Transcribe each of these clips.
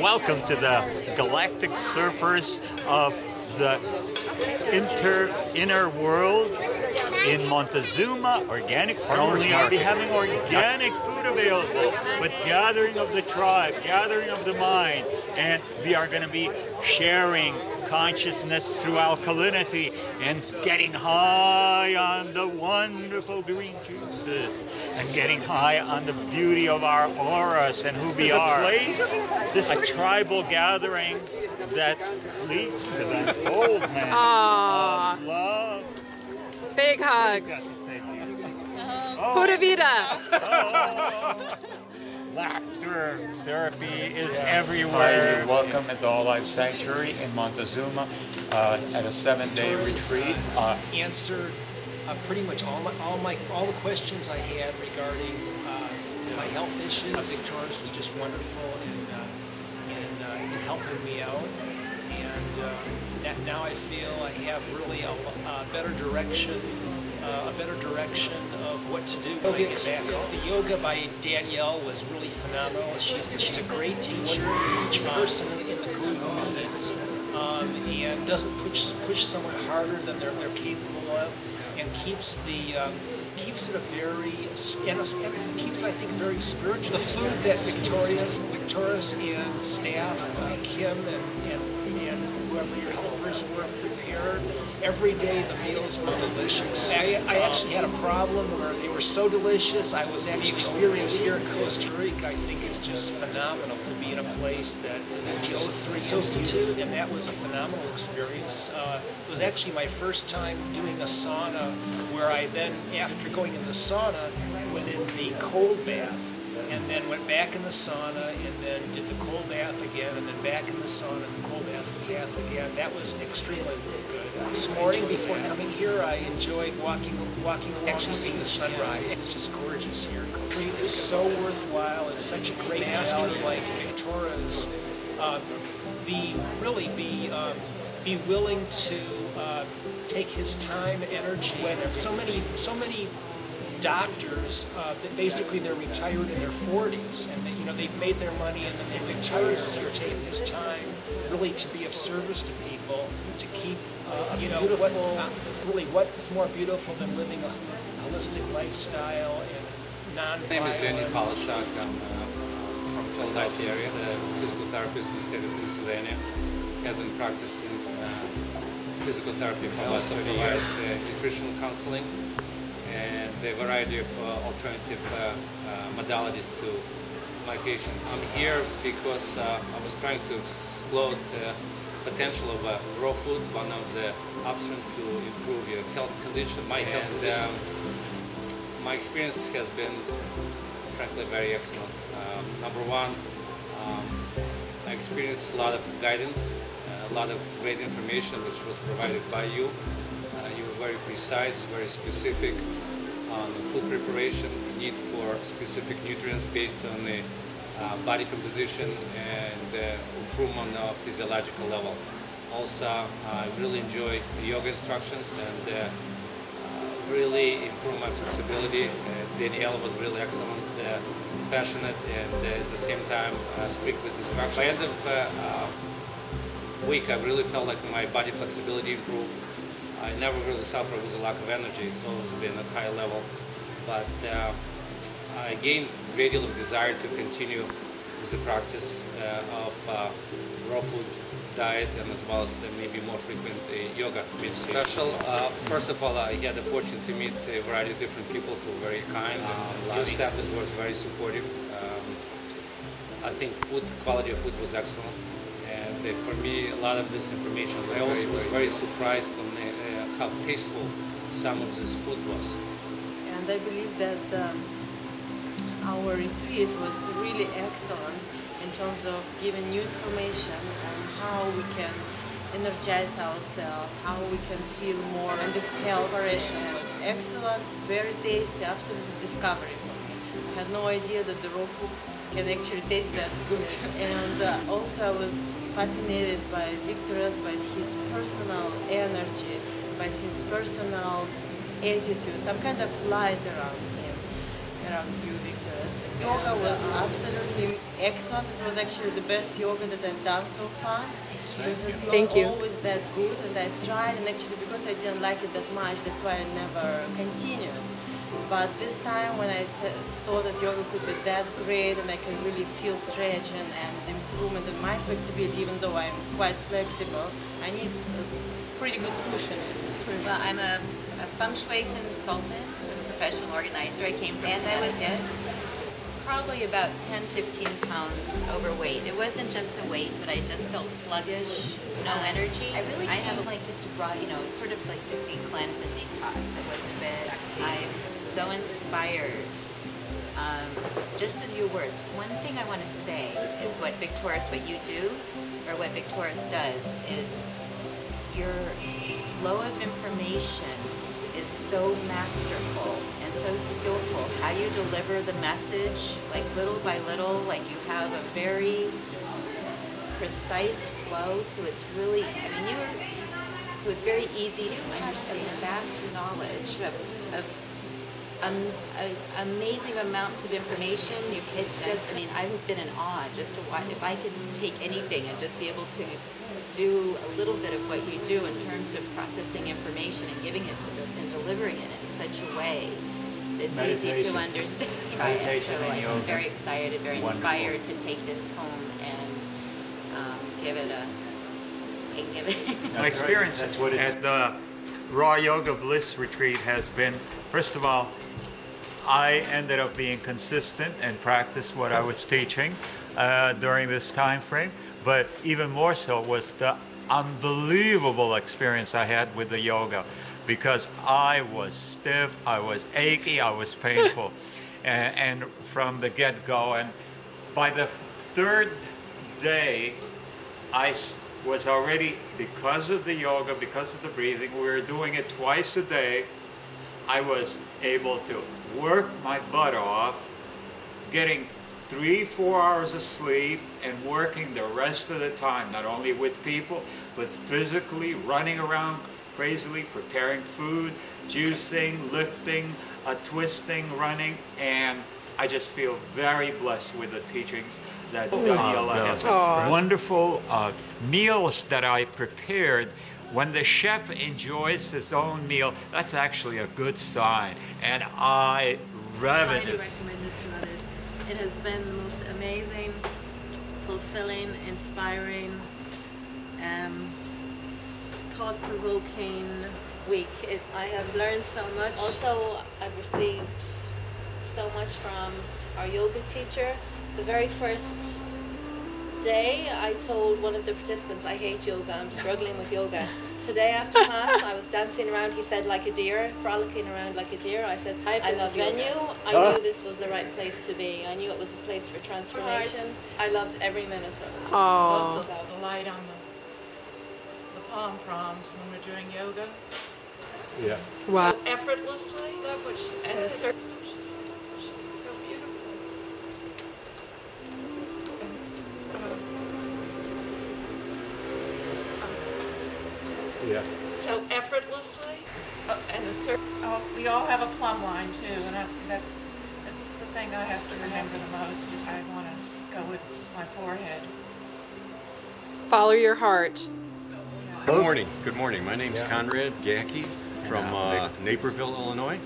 welcome to the galactic surfers of the inner world in Montezuma Organic Farmers Market. Not only are we having organic food available, but gathering of the tribe, gathering of the mind, and we are going to be sharing consciousness through alkalinity and getting high on the wonderful green juices and getting high on the beauty of our auras and who we are. This is a tribal gathering that leads to the unfoldment of love. Big hugs. Pura vida. Laughter therapy is everywhere. You're welcome at the All Life Sanctuary in Montezuma at a 7-day retreat. Answered pretty much all the questions I had regarding my health issues. Viktoras was just wonderful in helping me out, and now I feel I have really a better direction. A better direction of what to do when I get back home. The yoga by Danielle was really phenomenal. She's a great teacher. Each person in the group needs and doesn't push someone harder than they're capable of, and keeps it a very keeps, I think, very spiritual. The food that Viktoras and staff, Kim and whoever your helpers were prepared. Every day the meals were delicious. I actually had a problem where they were so delicious. I was actually experience here in Costa Rica, I think, is just phenomenal to be in a place that is just substitute, and that was a phenomenal experience. It was actually my first time doing a sauna, where I then, after going in the sauna, went in the cold bath, and then went back in the sauna, and then did the cold bath again, and then back in the sauna, and the cold bath again. That was extremely good. This morning, before coming here, I enjoyed walking actually seeing the sunrise. It's just gorgeous here. It is so worthwhile. It's such a great master like Viktoras. Be willing to take his time, energy. When so many doctors that basically they're retired in their 40s, and they've made their money, and Viktoras is here taking his time really to be of service to people, to keep what's more beautiful than living a holistic lifestyle and non-violence. My name is Danielle. I'm from Philadelphia area, the physical therapist in the state of Pennsylvania. I've been practicing physical therapy for the last 30 years, nutritional counseling, and a variety of alternative modalities to my patients. I'm here because I was trying to explore the potential of raw food, one of the options to improve your health condition, my health condition. My experience has been, frankly, very excellent. Number one, I experienced a lot of guidance, a lot of great information which was provided by you. You were very precise, very specific on the food preparation, need for specific nutrients based on the body composition and improvement of physiological level. Also, I really enjoy the yoga instructions and really improved my flexibility. Danielle was really excellent, passionate, and at the same time strict with instructions. By the end of week, I really felt like my body flexibility improved. I never really suffered with a lack of energy. It's always been at high level, but I gained a great deal of desire to continue with the practice of raw food diet, and as well as maybe more frequent yoga. Special. First of all, I had the fortune to meet a variety of different people who were very kind, and your staff was very supportive. I think quality of food was excellent, and for me, a lot of this information. I also was very surprised on how tasteful some of this food was. And I believe that our retreat was really excellent in terms of giving new information on how we can energize ourselves, how we can feel more, and the health operation was excellent, very tasty, absolutely discovery for me. I had no idea that the raw food can actually taste that good. And also I was fascinated by Viktoras, by his personal energy, by his personal attitude, some kind of light around him. around you, Viktoras. Yoga was absolutely excellent. It was actually the best yoga that I've done so far. It was just not always that good, and I tried, and actually because I didn't like it that much, that's why I never continued. But this time when I saw that yoga could be that great and I can really feel stretch and improvement in my flexibility, even though I'm quite flexible, I need a pretty good push in it. Well, I'm a feng shui consultant, a professional organizer. I came from Connecticut. Probably about 10-15 pounds overweight. It wasn't just the weight, but I just felt sluggish, no energy. I have like just a broad, you know, it's sort of like to cleanse and detox. It was a bit. I'm so inspired. Just a few words. One thing I want to say, what Viktoras, what you do, or what Viktoras does, is your flow of information is so masterful and so skillful. How you deliver the message, like little by little, like you have a very precise flow. So it's really, I mean, so it's very easy to understand vast knowledge of amazing amounts of information. It's just, I mean, I've been in awe just to watch. If I could take anything and just be able to do a little bit of what you do in terms of processing information and giving it to and delivering it in such a way that's easy to understand. Try it. So I'm very excited, very inspired to take this home and give it a. My experience at the Raw Yoga Bliss retreat has been, first of all, I ended up being consistent and practiced what I was teaching during this time frame. But even more so was the unbelievable experience I had with the yoga, because I was stiff, I was achy, I was painful, and from the get-go. And by the third day, I was already, because of the yoga, because of the breathing, we were doing it twice a day, I was able to work my butt off, getting 3-4 hours of sleep and working the rest of the time, not only with people, but physically running around crazily, preparing food, juicing, lifting, twisting, running, and I just feel very blessed with the teachings that Danielle has expressed. Wonderful meals that I prepared. When the chef enjoys his own meal, that's actually a good sign, and I recommend it to others. It has been the most amazing, fulfilling, inspiring, thought-provoking week. I have learned so much. Also, I've received so much from our yoga teacher. The very first day, I told one of the participants, I hate yoga, I'm struggling with yoga. Today after class, I was dancing around, he said, like a deer, frolicking around like a deer. I said, I love venue. I knew this was the right place to be. I knew it was a place for transformation. I loved every minute of it. Aww. The light on the palm proms when we're doing yoga. Yeah. Wow. So effortlessly. Love what she said. And she's so beautiful. Yeah. So effortlessly, we all have a plumb line too, and that's the thing I have to remember the most. Is I want to go with my forehead. Follow your heart. Good morning. Good morning. My name's Conrad Gacky from Naperville, Illinois,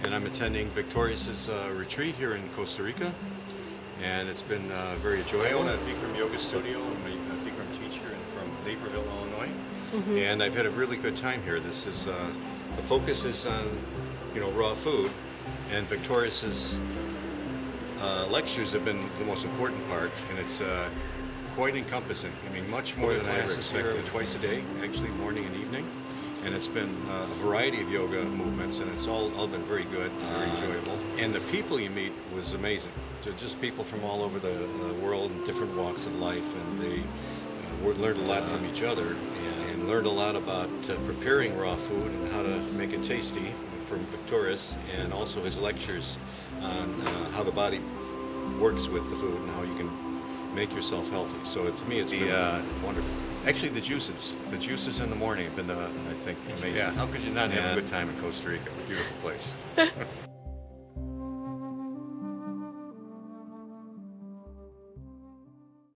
and I'm attending Viktoras' retreat here in Costa Rica, and it's been very enjoyable. I own a Bikram yoga studio. I'm a Bikram teacher from Naperville, Illinois. And I've had a really good time here. This is the focus is on, raw food, and Viktoras' lectures have been the most important part, and it's quite encompassing. I mean, much more than I ever expected. Twice a day, actually, morning and evening, and it's been a variety of yoga movements, and it's all been very good, very enjoyable. And the people you meet was amazing. They're just people from all over the world and different walks of life, and they learned a lot from each other. Learned a lot about preparing raw food and how to make it tasty from Viktoras, and also his lectures on how the body works with the food and how you can make yourself healthy. So to me, it's been wonderful. Actually, the juices in the morning have been, I think, amazing. Yeah, how could you not have a good time in Costa Rica? Beautiful place.